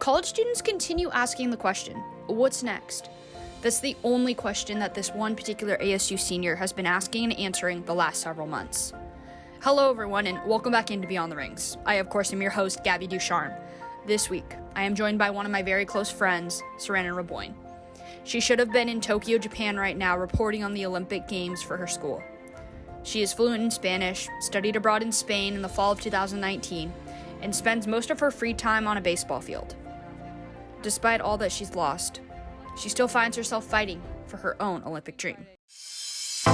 College students continue asking the question, what's next? That's the only question that this one particular ASU senior has been asking and answering the last several months. Hello everyone, and welcome back into Beyond the Rings. I, of course, am your host, Gabby Ducharme. This week, I am joined by one of my very close friends, Sarandon Raboin. She should have been in Tokyo, Japan right now, reporting on the Olympic Games for her school. She is fluent in Spanish, studied abroad in Spain in the fall of 2019, and spends most of her free time on a baseball field. Despite all that she's lost, she still finds herself fighting for her own Olympic dream. I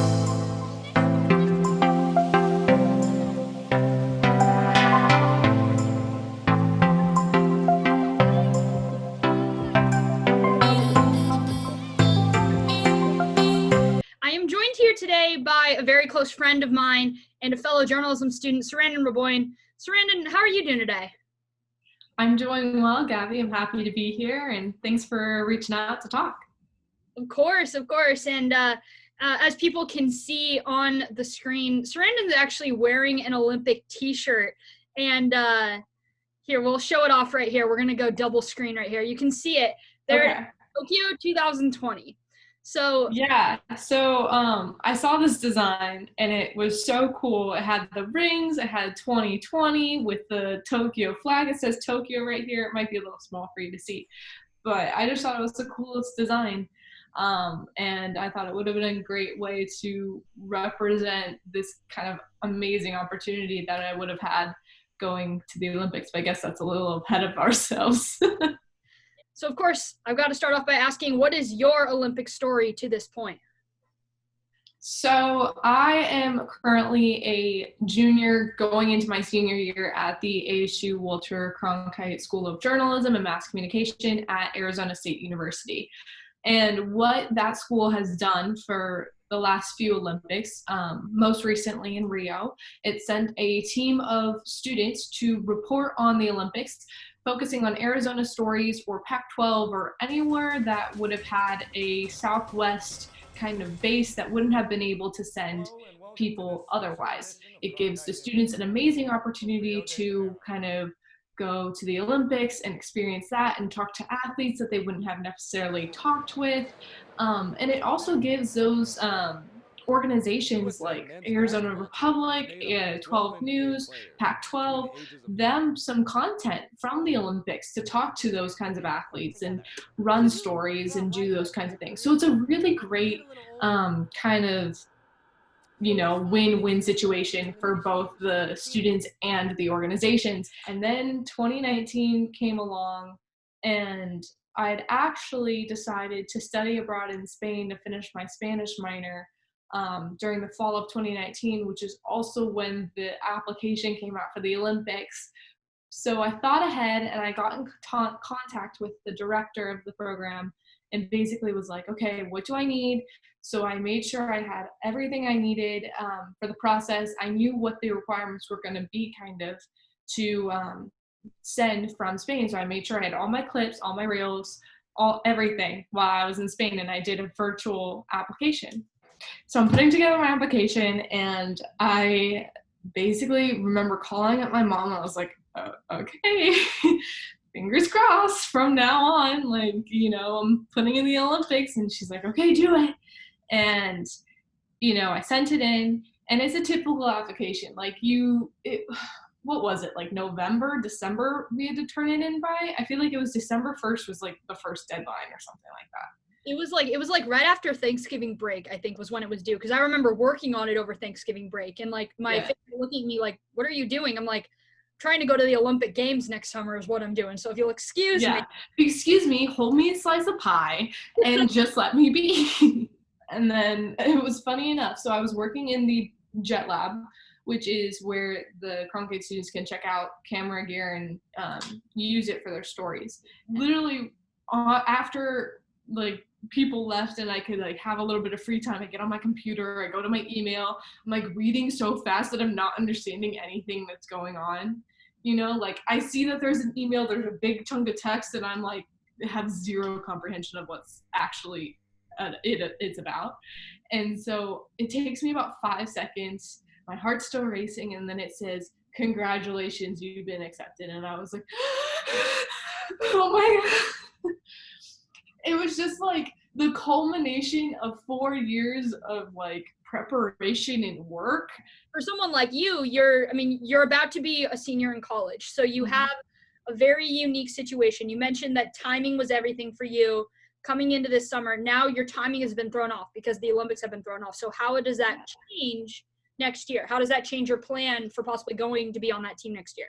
am joined here today by a very close friend of mine and a fellow journalism student, Sarandon Raboin. Sarandon, how are you doing today? I'm doing well, Gabby. I'm happy to be here, and thanks for reaching out to talk. Of course. And as people can see on the screen, Sarandon's actually wearing an Olympic t-shirt. And here, we'll show it off right here. We're going to go double screen right here. You can see it there. Okay. Tokyo 2020. So yeah, I saw this design and it was so cool. It had the rings, it had 2020 with the Tokyo flag. It says Tokyo right here. It might be a little small for you to see, but I just thought it was the coolest design. And I thought it would have been a great way to represent this kind of amazing opportunity that I would have had going to the Olympics. But I guess that's a little ahead of ourselves. So, of course, I've got to start off by asking, what is your Olympic story to this point? So I am currently a junior going into my senior year at the ASU Walter Cronkite School of Journalism and Mass Communication at Arizona State University. And what that school has done for the last few Olympics, most recently in Rio, it sent a team of students to report on the Olympics, focusing on Arizona stories or Pac-12 or anywhere that would have had a Southwest kind of base that wouldn't have been able to send people otherwise. It gives the students an amazing opportunity to kind of go to the Olympics and experience that and talk to athletes that they wouldn't have necessarily talked with. And it also gives those organizations like Arizona Republic, 12 News, Pac-12, them some content from the Olympics to talk to those kinds of athletes and run stories and do those kinds of things. So it's a really great kind of, win-win situation for both the students and the organizations. And then 2019 came along, and I'd actually decided to study abroad in Spain to finish my Spanish minor during the fall of 2019, which is also when the application came out for the Olympics. So I thought ahead and I got in contact with the director of the program and basically was like, okay, what do I need? So I made sure I had everything I needed for the process. I knew what the requirements were going to be kind of to send from Spain. So I made sure I had all my clips, all my reels, everything while I was in Spain, and I did a virtual application. So I'm putting together my application, and I basically remember calling up my mom. I was like, okay, fingers crossed from now on, I'm putting in the Olympics. And she's like, okay, do it. And, I sent it in, and it's a typical application. What was it, like November, December we had to turn it in by? I feel like it was December 1st was like the first deadline or something like that. It was like right after Thanksgiving break, I think, was when it was due, because I remember working on it over Thanksgiving break, and like my family looking at me like, what are you doing? I'm like, trying to go to the Olympic Games next summer is what I'm doing. So if you'll excuse me, hold me a slice of pie and just let me be. And then it was funny enough. So I was working in the Jet Lab, which is where the Cronkite students can check out camera gear and use it for their stories. Literally after people left and I could have a little bit of free time, I get on my computer, I go to my email, I'm reading so fast that I'm not understanding anything that's going on. I see that there's an email, there's a big chunk of text, and I'm have zero comprehension of what's actually it's about. And so it takes me about 5 seconds. My heart's still racing, and then it says, congratulations, you've been accepted. And I was like, Oh my God. It was just like the culmination of 4 years of like preparation and work. For someone like you, you're about to be a senior in college. So you have a very unique situation. You mentioned that timing was everything for you coming into this summer. Now your timing has been thrown off because the Olympics have been thrown off. So how does that change next year? How does that change your plan for possibly going to be on that team next year?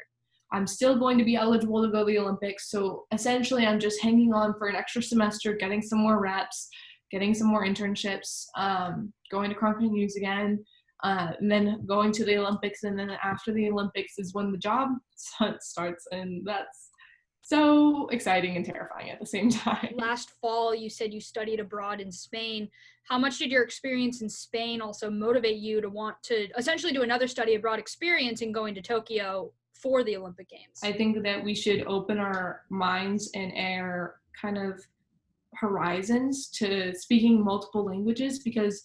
I'm still going to be eligible to go to the Olympics. So essentially, I'm just hanging on for an extra semester, getting some more reps, getting some more internships, going to Cronkite News again, and then going to the Olympics. And then after the Olympics is when the job starts. And that's so exciting and terrifying at the same time. Last fall, you said you studied abroad in Spain. How much did your experience in Spain also motivate you to want to essentially do another study abroad experience and going to Tokyo for the Olympic Games? I think that we should open our minds and our kind of horizons to speaking multiple languages because,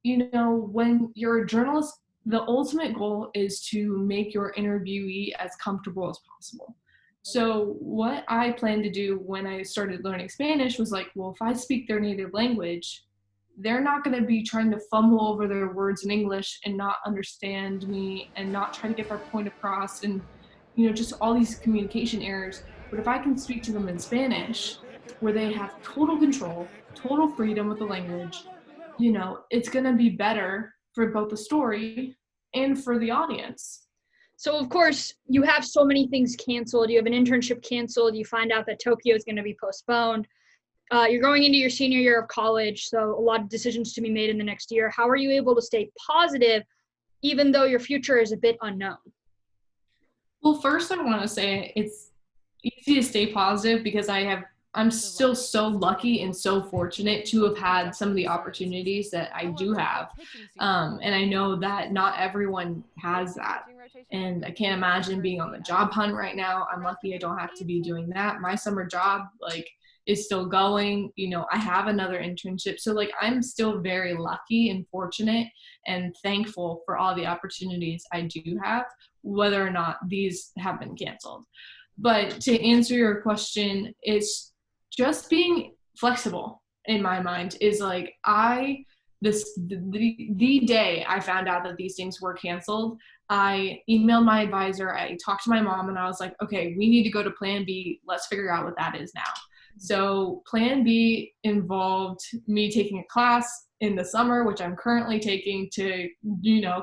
you know, when you're a journalist, the ultimate goal is to make your interviewee as comfortable as possible. So what I planned to do when I started learning Spanish was like, well, if I speak their native language, they're not going to be trying to fumble over their words in English and not understand me and not try to get their point across and, you know, just all these communication errors. But if I can speak to them in Spanish, where they have total control, total freedom with the language, you know, it's going to be better for both the story and for the audience. So, of course, you have so many things canceled. You have an internship canceled. You find out that Tokyo is going to be postponed. You're going into your senior year of college, so a lot of decisions to be made in the next year. How are you able to stay positive, even though your future is a bit unknown? Well, first I want to say it's easy to stay positive because I'm still so lucky and so fortunate to have had some of the opportunities that I do have. And I know that not everyone has that. And I can't imagine being on the job hunt right now. I'm lucky I don't have to be doing that. My summer job, is still going. You know, I have another internship. So, I'm still very lucky and fortunate and thankful for all the opportunities I do have, whether or not these have been canceled. But to answer your question, it's just being flexible in my mind is the day I found out that these things were canceled, I emailed my advisor, I talked to my mom, and I was like, okay, we need to go to plan B. Let's figure out what that is now. So plan B involved me taking a class in the summer, which I'm currently taking to,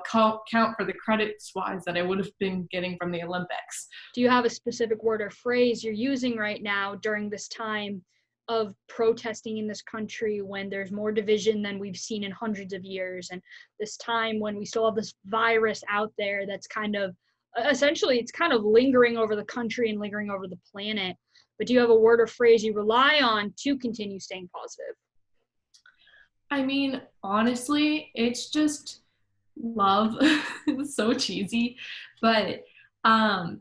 count for the credits wise that I would have been getting from the Olympics. Do you have a specific word or phrase you're using right now during this time of protesting in this country when there's more division than we've seen in hundreds of years, and this time when we still have this virus out there that's kind of lingering over the country and lingering over the planet? But do you have a word or phrase you rely on to continue staying positive? I mean, honestly, it's just love. It's so cheesy, but I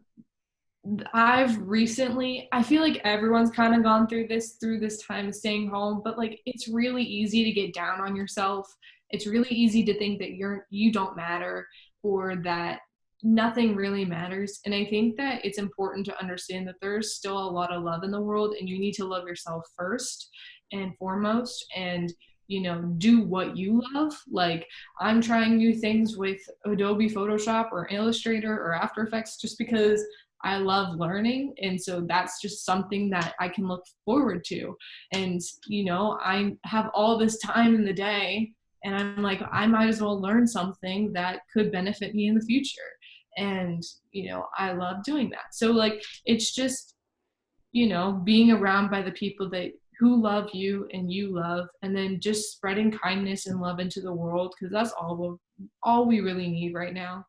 feel like everyone's kind of gone through this time of staying home, but it's really easy to get down on yourself. It's really easy to think that you don't matter or that nothing really matters. And I think that it's important to understand that there's still a lot of love in the world, and you need to love yourself first and foremost, and do what you love. I'm trying new things with Adobe Photoshop or Illustrator or After Effects just because I love learning. And so that's just something that I can look forward to. And, I have all this time in the day, and I'm like, I might as well learn something that could benefit me in the future. And, I love doing that. So it's just, being around by the people who love you and you love, and then just spreading kindness and love into the world, because that's all we really need right now.